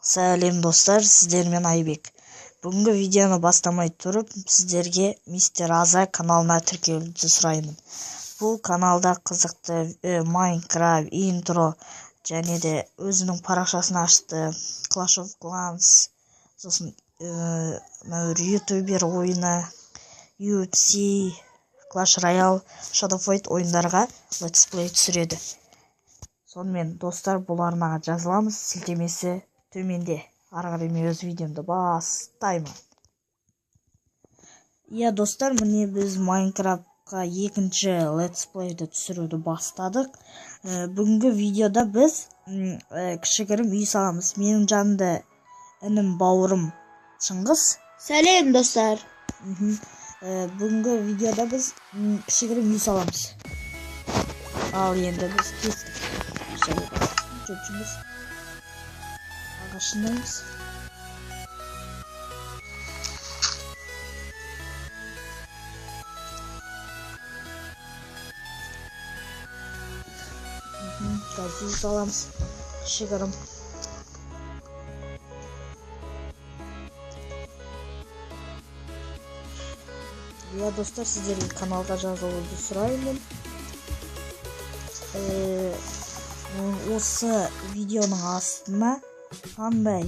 Сәлем достар, сіздермен Айбек. Бүгінгі видеоны бастамай тұрып, сіздерге Мистер Аза каналына тіркелуді сұраймын. Бұл каналда қызықты Майнкрафт, интро және де өзінің парақшасын ашты. Clash of Clans, сосын ютубер ойыны, UFC, Clash Royale, Shadow Fight ойындарға Let's Play түсіреді. Сонымен достар, бұл арнаға жазыламыз, сілтемесі төменде. Ары қарай мен өз видеомды бастаймын. Достар, міне біз Майнкрафтқа екінші Let's Play'ді түсіруді бастадық. Бүгінгі видеода біз кішігірім үй саламыз. Менің жанымда інім, бауырым Шыңғыс. Сәлем достар. Бүгінгі видеода біз кішігірім үй саламыз. Ал енді біз кестік. Жөпшіміз ағашындаймыз. Қазір саламыз кішігірім. Достар, сіздерге каналға жазылуды сұраймын. Осы видеоның астына қандай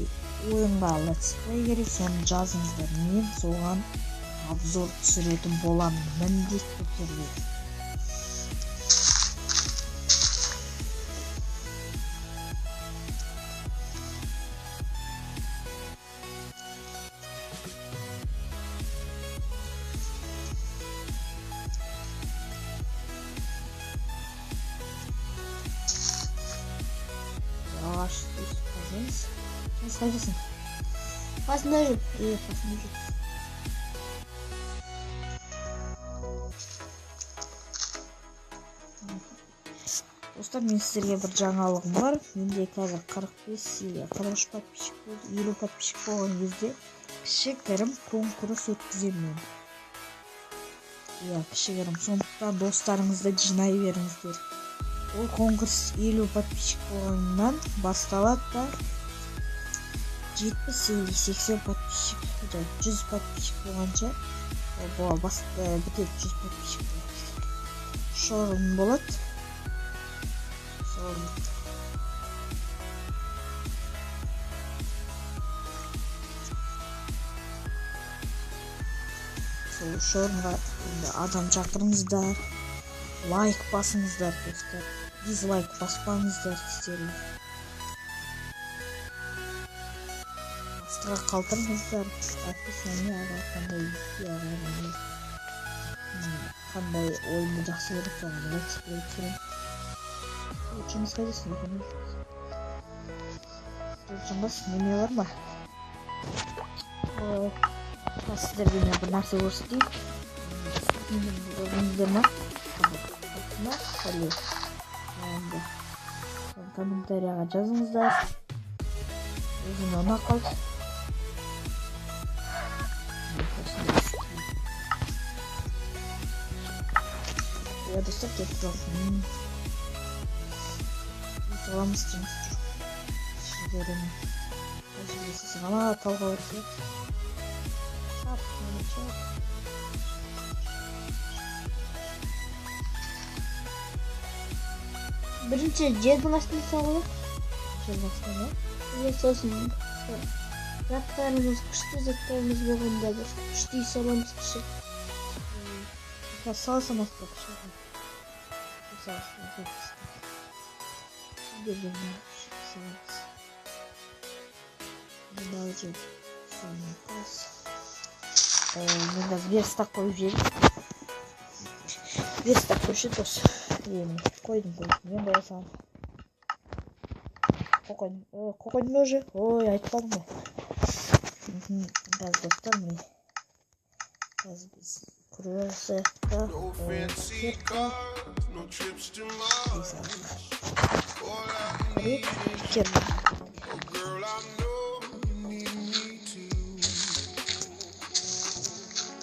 ойынға Let's Play керек, соны жазыңыздар. Мен соған обзор түсіретін боламын, міндетті түрде. Ағаш дейсіз қазыңыз. Сіз қайдасың? Қасында жүр. Қасында жүр. Достар, мен сіздерге бір жаңалығым бар. Менде қазір 45 или 43 подписчик болды. 50 подписчик болған кезде кішігірім конкурс өткіземін. Кішігірім. Сондықтан достарыңызды жинай беріңіздер. Ол конкурс 50 подписчик болғаннан басталады да 70 или 80 подписчик, 100 подписчик болғанша бітеді. 100 подписчик болады. Шорын болады. Сол шорынға адам шақырыңыздар. Лайк басыңыздар достар. Дизлайк баспаңыздар сіздерге. Астыға қалдырыңыздар. Описаниеға қандай ойынды жақсы көріп соған Let's Play түсірем. Жұмыс қайдасың? Жұмыс неме бар ма? Сіздерге мен бір нәрсе көрсетейін. Көрдіңіздер ма? Комментарияға жазыңыздар. Өзіме ұнап қалды. Достар, кетіп қалдым. Соғамыз жұмыс жүр. Сіздерін әжілесесің. Ала талға өтсе. Шап, мені шап. Бірінші жердің астына салып. Жердің астына? Сосын заттарымыз, күшті заттарымыз болғанда бір күшті саламыз кіші. Салсам астына кіші. Салсам астына. Берген саламыз. Бұндағы жер. Саламыз қаз. Мен қазір верстак қойып жерім. Верстак көші дос. Қойдым. Мен қойсам. Қойдым өже. Ой, айтпадым ғой. Қазір достар, мен қазір біз күресіққа керкі керкі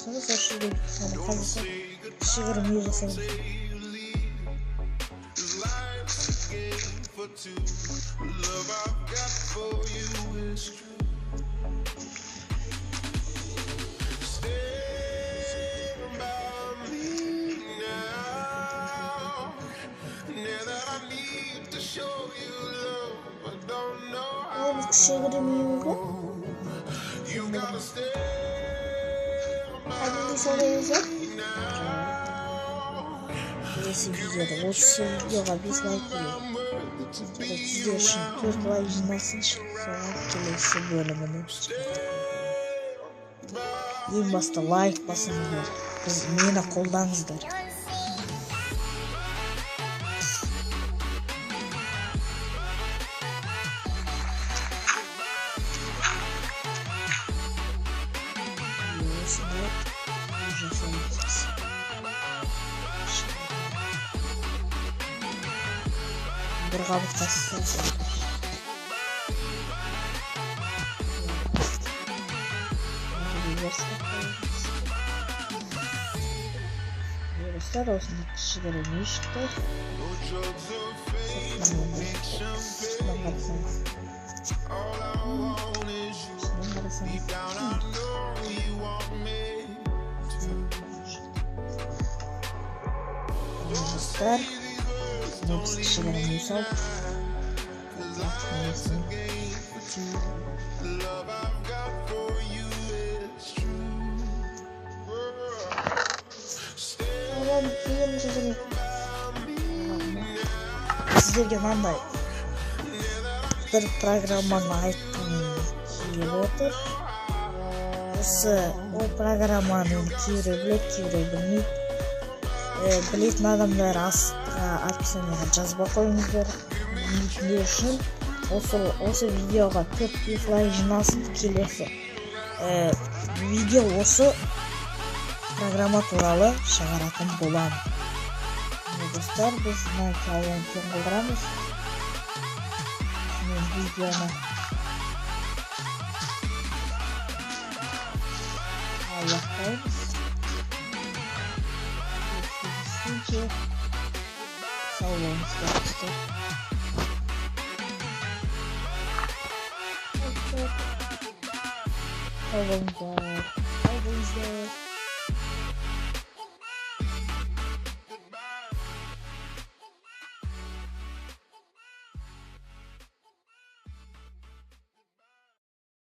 соны сошырдым. Қазір кішігірім үй жасаймын. Love I've got for you is kişilerim yiyorlar. Hadi sonra yazar. Келесі видеода осы видеоға 5 лайк берейік. Сіздер үшін 4 лайк жиналсыншы, соған келесі бөлімін ең баста лайк басыңыздар, мені қолдаңыздар. Bir kabuk taşısın. Virüsler olsun kişilerin işte. Şundan baksanız. Virüsler. Hepsi kişilerin yüzü. Sizlerге мындай bir программаны айткым келип отур. Осы o программаны кейбирөө билет, кейбирөө билбейт. Билетін адамдар астыға описанияға жазба қойыңыздар. Білетіндер үшін осы видеоға 4 лайк жиналсын, келесі видео осы программа туралы шығаратын боламын. Достар, біз кәлен кен қылдырамыз. Мен видеоны аяқтаймыз. Sağ olun dostlar. Sağ olun.